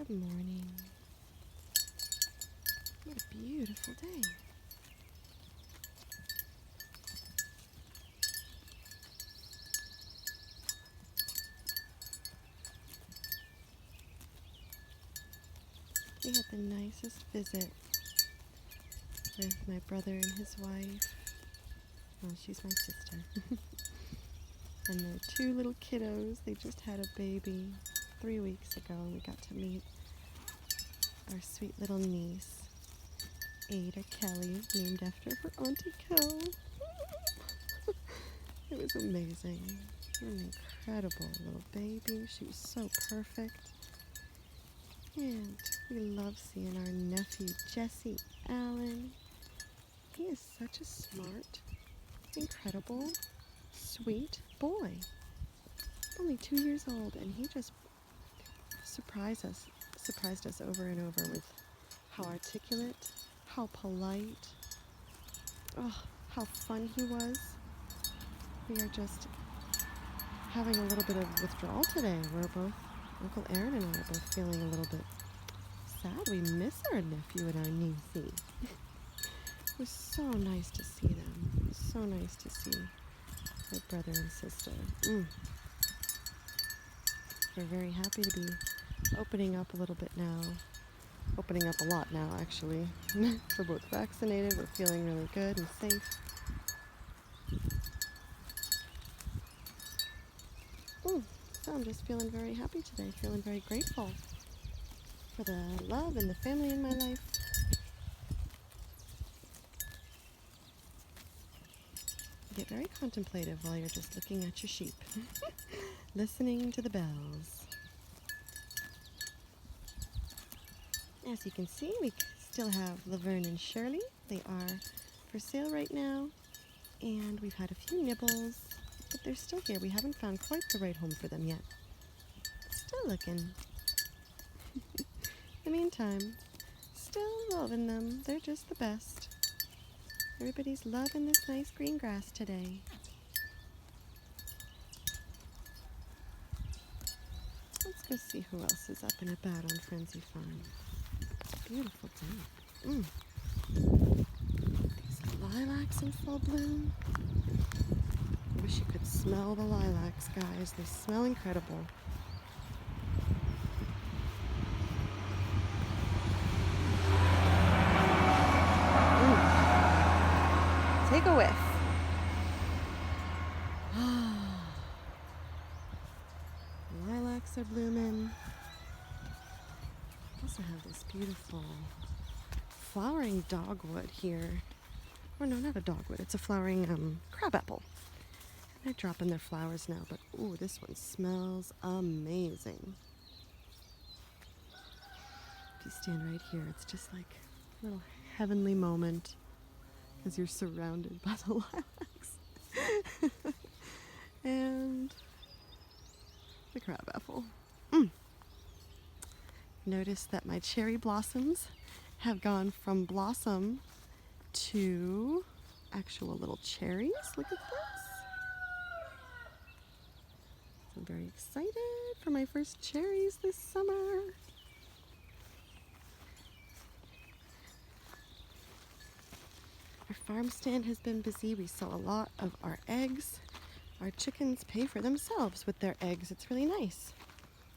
Good morning. What a beautiful day. We had the nicest visit with my brother and his wife. Well, she's my sister. And their two little kiddos. They just had a baby 3 weeks ago, and we got to meet our sweet little niece, Ada Kelly, named after her Auntie Kel. It was amazing. An incredible little baby. She was so perfect. And we love seeing our nephew, Jesse Allen. He is such a smart, incredible, sweet boy. Only 2 years old, and he just surprised us over and over with how articulate, how polite, how fun he was. We are just having a little bit of withdrawal today. Uncle Aaron and I are both feeling a little bit sad. We miss our nephew and our niecey. It was so nice to see them. So nice to see my brother and sister. We're very happy to be opening up a little bit now. Opening up a lot now, actually. We're both vaccinated. We're feeling really good and safe. So I'm just feeling very happy today. Feeling very grateful for the love and the family in my life. You get very contemplative while you're just looking at your sheep. Listening to the bells. As you can see, we still have Laverne and Shirley. They are for sale right now, and we've had a few nibbles, but they're still here. We haven't found quite the right home for them yet. Still looking. In the meantime, still loving them. They're just the best. Everybody's loving this nice green grass today. Let's go see who else is up and about on Frenzy Farm. Beautiful day. These lilacs in full bloom. I wish you could smell the lilacs, guys. They smell incredible. Take a whiff. Lilacs are blooming. We also have this beautiful flowering dogwood here. Or no, not a dogwood. It's a flowering crabapple. They're dropping their flowers now, but ooh, this one smells amazing. If you stand right here, it's just like a little heavenly moment as you're surrounded by the lilacs and the crabapple. Notice that my cherry blossoms have gone from blossom to actual little cherries. Look at this. I'm very excited for my first cherries this summer. Our farm stand has been busy. We sell a lot of our eggs. Our chickens pay for themselves with their eggs. It's really nice.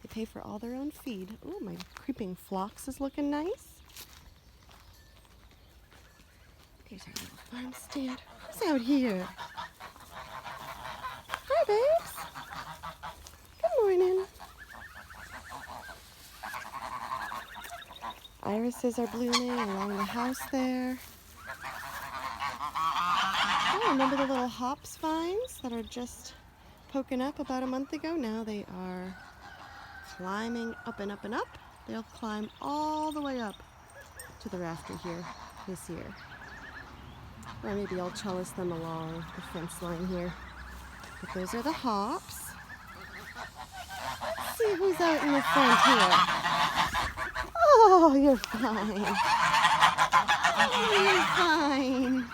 They pay for all their own feed. Oh, my creeping phlox is looking nice. There's our little farm stand. Who's out here? Hi, babes. Good morning. Irises are blooming along the house there. Oh, remember the little hops vines that are just poking up about a month ago? Now they are climbing up and up and up. They'll climb all the way up to the rafter here this year. Or maybe I'll trellis them along the fence line here. But those are the hops. Let's see who's out in the front here. Oh, you're fine. Oh, you're fine.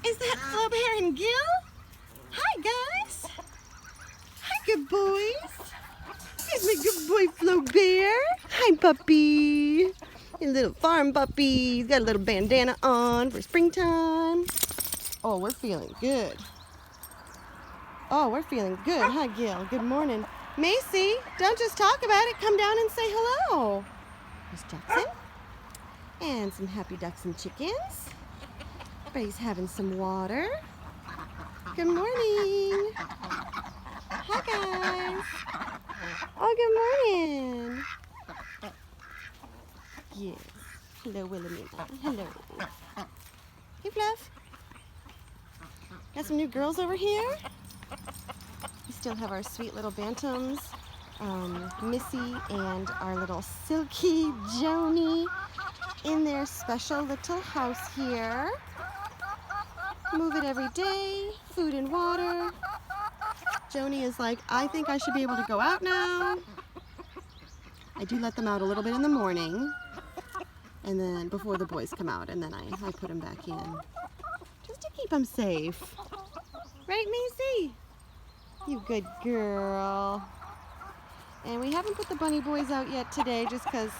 Is that Flaubert and Gil? Hi, guys. Hi, good boys. He's My good boy, Flo Bear. Hi, puppy. Your little farm puppy. He's got a little bandana on for springtime. Oh, we're feeling good. Oh, we're feeling good. Hi, Gil. Good morning. Macy, don't just talk about it. Come down and say hello. There's Jackson. And some happy ducks and chickens. Everybody's having some water. Good morning. Hi, guys. Oh, good morning. Yes. Hello, Wilhelmina. Hello. Hey, Fluff. Got some new girls over here. We still have our sweet little bantams, Missy and our little Silky Joni in their special little house here. Move it every day, food and water. Joni is like, I think I should be able to go out now. I do let them out a little bit in the morning, and then before the boys come out, and then I put them back in, just to keep them safe. Right, Macy? You good girl. And we haven't put the bunny boys out yet today, just because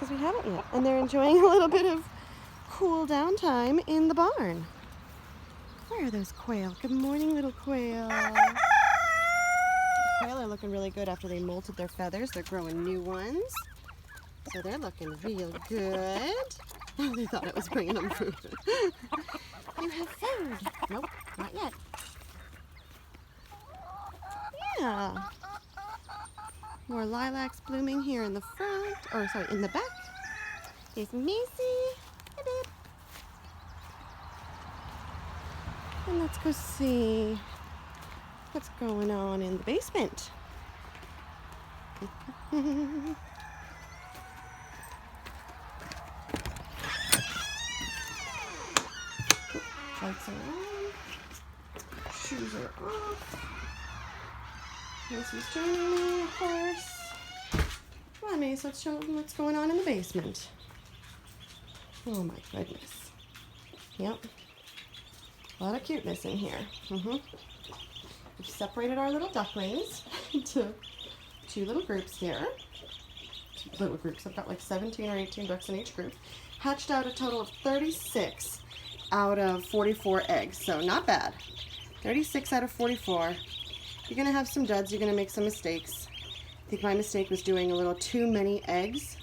we haven't yet. And they're enjoying a little bit of cool down time in the barn. Where are those quail? Good morning, little quail. The quail are looking really good after they molted their feathers. They're growing new ones. So they're looking real good. They thought I was bringing them food. You have food. Nope, not yet. Yeah. More lilacs blooming here in the front, or sorry, in the back. There's Macy. Hi, babe. And let's go see what's going on in the basement. Lights are on. Shoes are off. Macy's joining me, of course. Come on, Mace, let's show them what's going on in the basement. Oh my goodness. Yep. A lot of cuteness in here. We've separated our little ducklings into two little groups here. Two little groups. I've got like 17 or 18 ducks in each group. Hatched out a total of 36 out of 44 eggs, so not bad. 36 out of 44. You're gonna have some duds, you're gonna make some mistakes. I think my mistake was doing a little too many eggs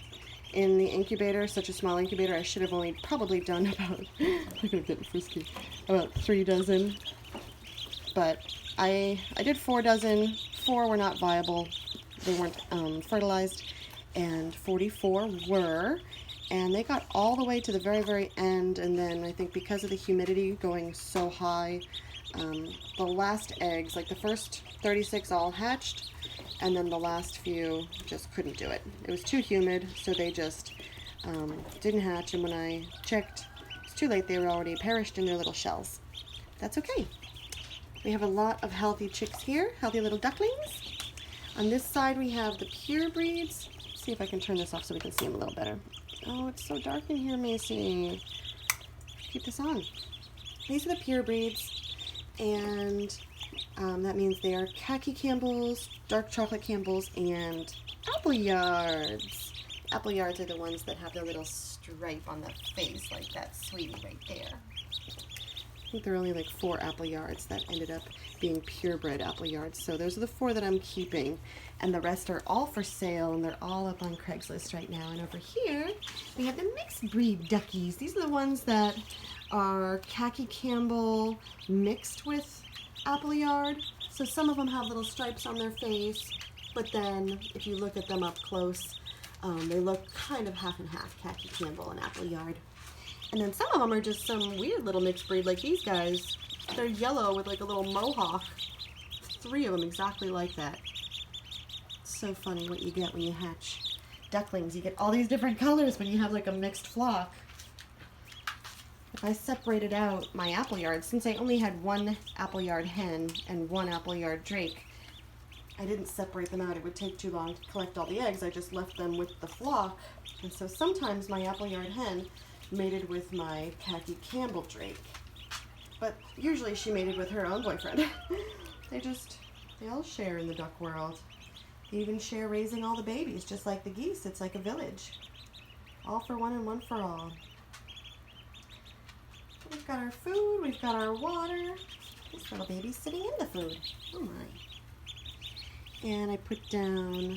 in the incubator, such a small incubator. I should have only probably done about, look at getting frisky, about 3 dozen. But I did 4 dozen, 4 were not viable. They weren't fertilized, and 44 were. And they got all the way to the very, very end, and then I think because of the humidity going so high, the last eggs, like the first 36 all hatched, and then the last few just couldn't do it. It was too humid, so they just didn't hatch, and when I checked, it's too late, they were already perished in their little shells. That's okay. We have a lot of healthy chicks here, healthy little ducklings. On this side we have the pure breeds. Let's see if I can turn this off so we can see them a little better. Oh, it's so dark in here, Macy. Keep this on. These are the pure breeds, and that means they are khaki Campbells, dark chocolate Campbells, and Appleyards. Appleyards are the ones that have the little stripe on the face, like that sweetie right there. I think there are only like 4 Appleyards that ended up being purebred Appleyards. So those are the 4 that I'm keeping, and the rest are all for sale, and they're all up on Craigslist right now. And over here we have the mixed breed duckies. These are the ones that are khaki Campbell mixed with Appleyard. So some of them have little stripes on their face, but then if you look at them up close, they look kind of half and half, khaki Campbell and Appleyard. And then some of them are just some weird little mixed breed, like these guys. They're yellow with like a little mohawk. 3 of them exactly like that. It's so funny what you get when you hatch ducklings. You get all these different colors when you have like a mixed flock. If I separated out my Appleyard, since I only had 1 Appleyard hen and 1 Appleyard drake, I didn't separate them out. It would take too long to collect all the eggs. I just left them with the flock. And so sometimes my Appleyard hen mated with my khaki Campbell drake, but usually she mated with her own boyfriend. They just They all share in the duck world. They even share raising all the babies, just like the geese. It's like a village. All for one and one for all. We've got our food, we've got our water. This little baby's sitting in the food. Oh my. And I put down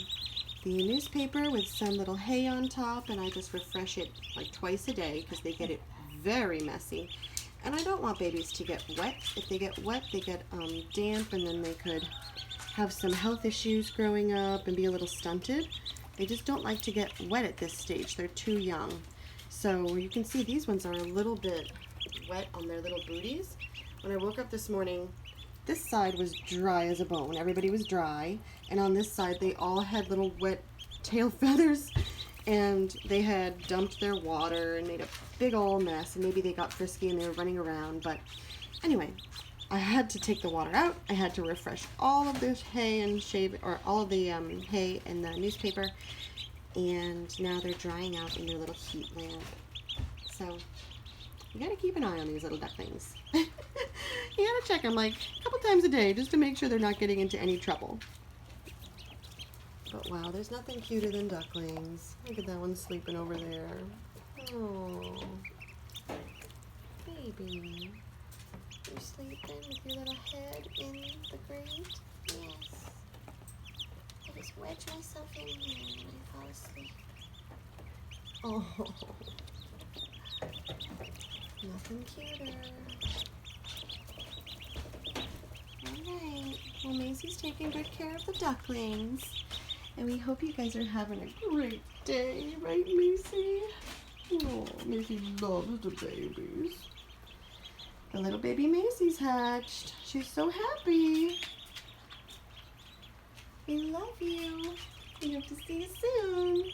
the newspaper with some little hay on top, and I just refresh it like twice a day because they get it very messy. And I don't want babies to get wet. If they get wet, they get damp, and then they could have some health issues growing up and be a little stunted. They just don't like to get wet at this stage. They're too young. So you can see these ones are a little bit wet on their little booties. When I woke up this morning, this side was dry as a bone. Everybody was dry. And on this side, they all had little wet tail feathers. And they had dumped their water and made a big old mess. And maybe they got frisky and they were running around. But anyway, I had to take the water out. I had to refresh all of this hay and all of the hay and the newspaper. And now they're drying out in their little heat lamp. So you gotta keep an eye on these little ducklings. You gotta check them like a couple times a day just to make sure they're not getting into any trouble. But wow, there's nothing cuter than ducklings. Look at that one sleeping over there. Oh, baby. You sleeping with your little head in the grate? Yes. I just wedge myself in here when I fall asleep. Oh, nothing cuter. Alright, well Maisie's taking good care of the ducklings. And we hope you guys are having a great day, right Maisie? Oh, Maisie loves the babies. The little baby Maisie's hatched. She's so happy. We love you. We hope to see you soon.